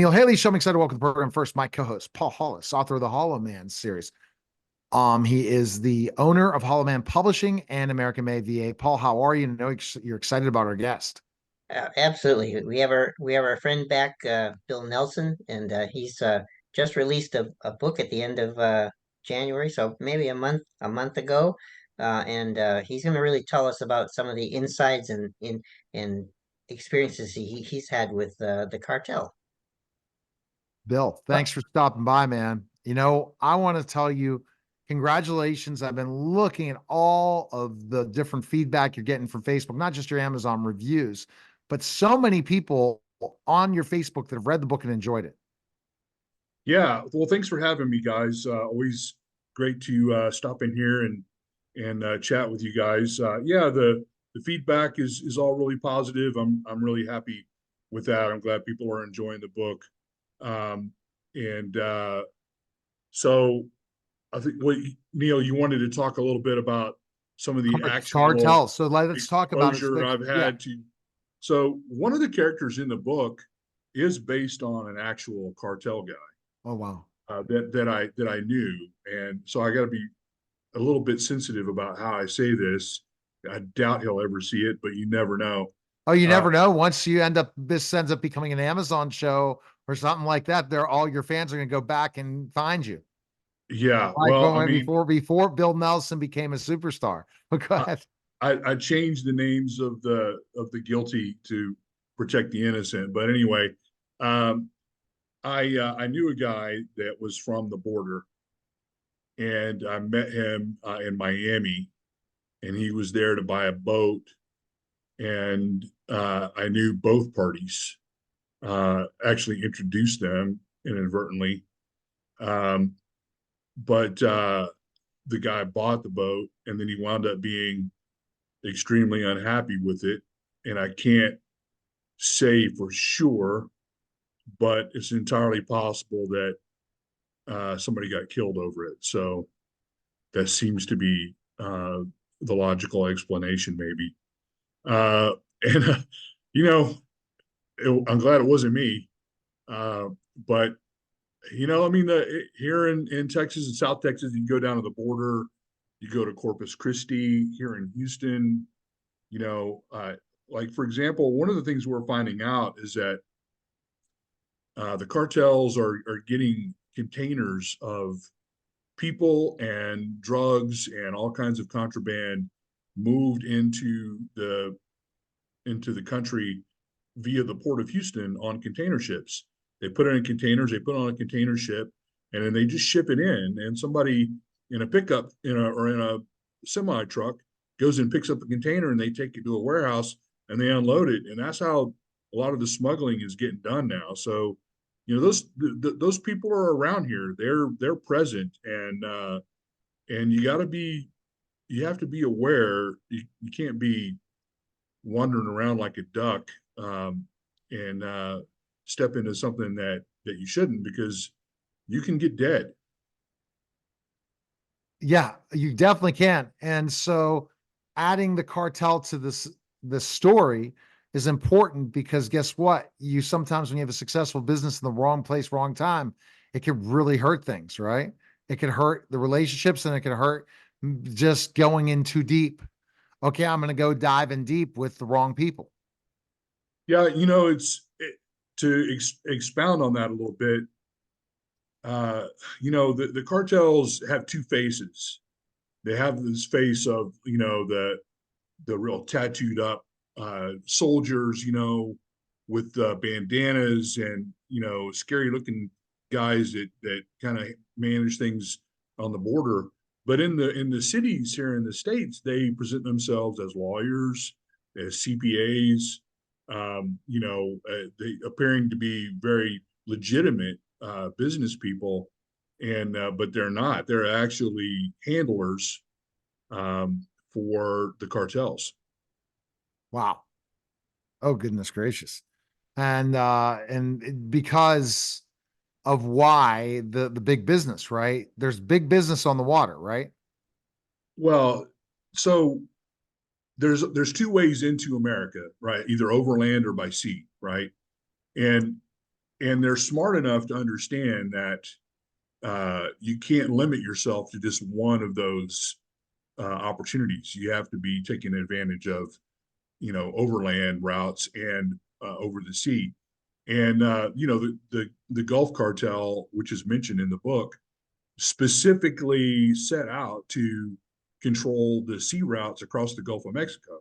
Neil Haley, show me excited to welcome to the program. First, my co-host, Paul Hollis, author of the Hollow Man series. He is the owner of Hollow Man Publishing and American Made VA. Paul, how are you? I know you're excited about our guest. Absolutely. We have our friend back, Bill Nelson, and he's just released a book at the end of January, so maybe a month ago, and he's going to really tell us about some of the insides and experiences he's had with the cartel. Bill, Well, thanks for stopping by, man. I want to tell you, congratulations. I've been looking at all of the different feedback you're getting from Facebook, not just your Amazon reviews, but so many people on your Facebook that have read the book and enjoyed it. Yeah, well, thanks for having me, guys. Always great to stop in here and chat with you guys. Yeah, the feedback is all really positive. I'm really happy with that. I'm glad people are enjoying the book. And so I think Neil, you wanted to talk a little bit about some of the actual Cartel. So let's talk about exposure it. I've Yeah. had to. So one of the characters in the book is based on an actual cartel guy Oh, wow. that I knew, and so I got to be a little bit sensitive about how I say this. I doubt he'll ever see it, but you never know. Oh, you Uh, never know. This ends up becoming an Amazon show or something like that. All your fans are going to go back and find you. yeah, Like well, I when mean, before Bill Nelson became a superstar. But go I, ahead. I changed the names of the guilty to protect the innocent. But anyway, um, I knew a guy that was from the border, and I met him in Miami, and he was there to buy a boat, and I knew both parties. Actually introduced them inadvertently. Um, but the guy bought the boat, and then he wound up being extremely unhappy with it. And I can't say for sure, but it's entirely possible that somebody got killed over it. So that seems to be the logical explanation, maybe. And you know, I'm glad it wasn't me. Uh, but I mean, here in Texas and South Texas, you go down to the border, you go to Corpus Christi here in Houston. You know, like for example, one of the things we're finding out is that the cartels are getting containers of people and drugs and all kinds of contraband moved into the country via the port of Houston on container ships. They put it in containers, they put it on a container ship, and then they just ship it in. And somebody in a pickup or in a semi truck goes and picks up a container and they take it to a warehouse and they unload it. And that's how a lot of the smuggling is getting done now. So, those people are around here. They're present, and you have to be aware. You can't be wandering around like a duck, and step into something that you shouldn't, because you can get dead. Yeah, you definitely can. And so adding the cartel to this story is important because guess what? You sometimes when you have a successful business in the wrong place, wrong time, it can really hurt things, right? It can hurt the relationships and it can hurt just going in too deep. Okay, I'm going to go dive in deep with the wrong people. Yeah, to expound on that a little bit. uh the cartels have two faces. They have this face of the real tattooed up soldiers, with bandanas, and scary looking guys that kind of manage things on the border. But in the cities here in the states, they present themselves as lawyers, as CPAs, they appearing to be very legitimate business people, and but they're not. They're actually handlers for the cartels. Wow. Oh, goodness gracious. And because of why the big business, right? There's big business on the water, right? Well, so there's two ways into America, right? Either overland or by sea, right? And and they're smart enough to understand that you can't limit yourself to just one of those opportunities. You have to be taking advantage of, overland routes and over the sea. And the Gulf Cartel, which is mentioned in the book, specifically set out to control the sea routes across the Gulf of Mexico.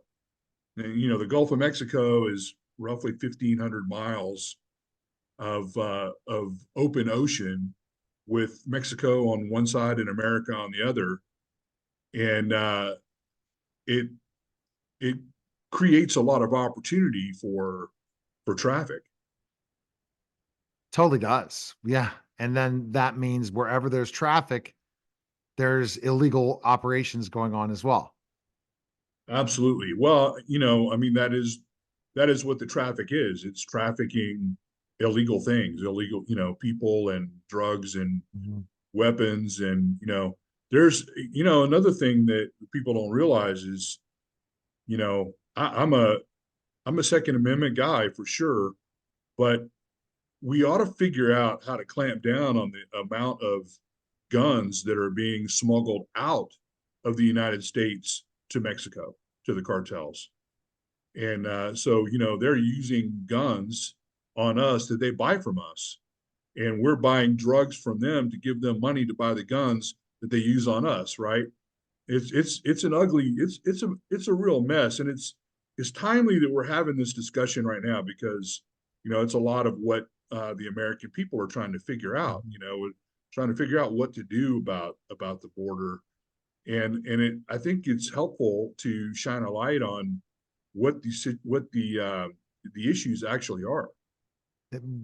And the Gulf of Mexico is roughly 1,500 miles of open ocean, with Mexico on one side and America on the other, and it it creates a lot of opportunity for traffic. Totally does. Yeah. And then that means wherever there's traffic, there's illegal operations going on as well. Absolutely. Well, I mean, that is what the traffic is. It's trafficking illegal things, illegal, people and drugs and Mhm. weapons. And, there's, another thing that people don't realize is, I'm a Second Amendment guy for sure, but we ought to figure out how to clamp down on the amount of guns that are being smuggled out of the United States to Mexico, to the cartels. And so, they're using guns on us that they buy from us. And we're buying drugs from them to give them money to buy the guns that they use on us, right? It's an ugly, it's a real mess. And it's timely that we're having this discussion right now, because, it's a lot of what the American people are trying to figure out, trying to figure out what to do about the border. And I think it's helpful to shine a light on what the issues actually are.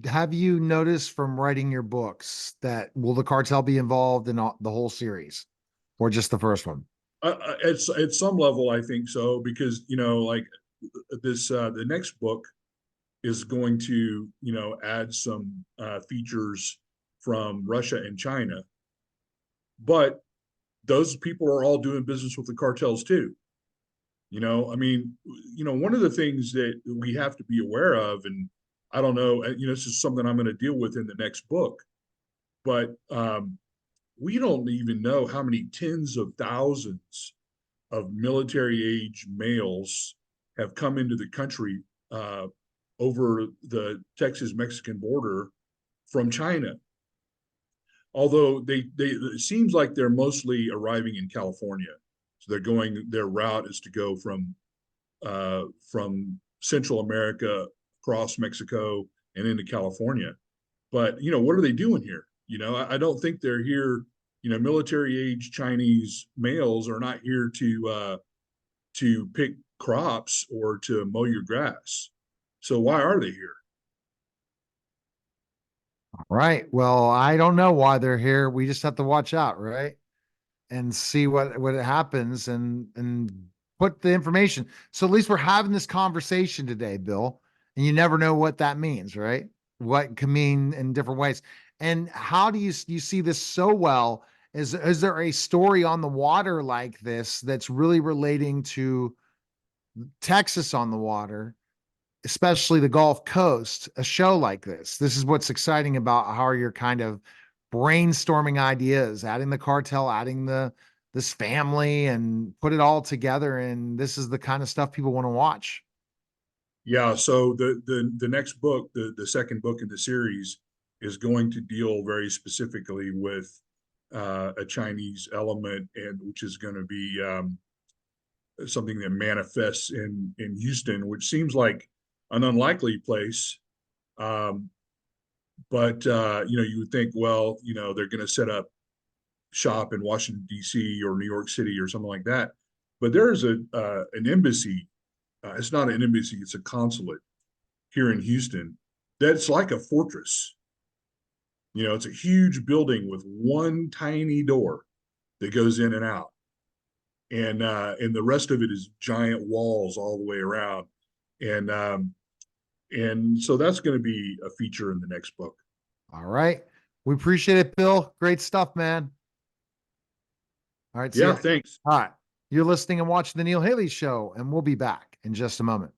Have you noticed from writing your books that will the cartel be involved in the whole series or just the first one? At some level, I think so, because like this, the next book is going to add some features from Russia and China, but those people are all doing business with the cartels too. I mean, one of the things that we have to be aware of, and I don't know, this is something I'm going to deal with in the next book, but we don't even know how many tens of thousands of military age males have come into the country over the Texas-Mexican border from China. Although it seems like they're mostly arriving in California. So their route is to go from Central America across Mexico and into California. But, what are they doing here? I don't think they're here. Military age Chinese males are not here to pick crops or to mow your grass. So why are they here? Right. Well, I don't know why they're here. We just have to watch out, right? And see what happens and put the information. So at least we're having this conversation today, Bill. And you never know what that means, right? What can mean in different ways. And how do you see this so well? Is there a story on the water like this that's really relating to Texas on the water, especially the Gulf Coast, a show like this? This is what's exciting about how you're kind of brainstorming ideas, adding the cartel, adding this family, and put it all together. And this is the kind of stuff people want to watch. Yeah. So the next book, the second book in the series, is going to deal very specifically with a Chinese element, and which is going to be something that manifests in Houston, which seems like an unlikely place. But you would think, well, they're going to set up shop in Washington D.C. or New York City or something like that. But there's an embassy. It's not an embassy; it's a consulate here in Houston. That's like a fortress. It's a huge building with one tiny door that goes in and out, and the rest of it is giant walls all the way around. And so that's going to be a feature in the next book. All right. We appreciate it, Bill. Great stuff, man. All right. See Yeah, ya. thanks. All right. You're listening and watching the Neil Haley Show, and we'll be back in just a moment.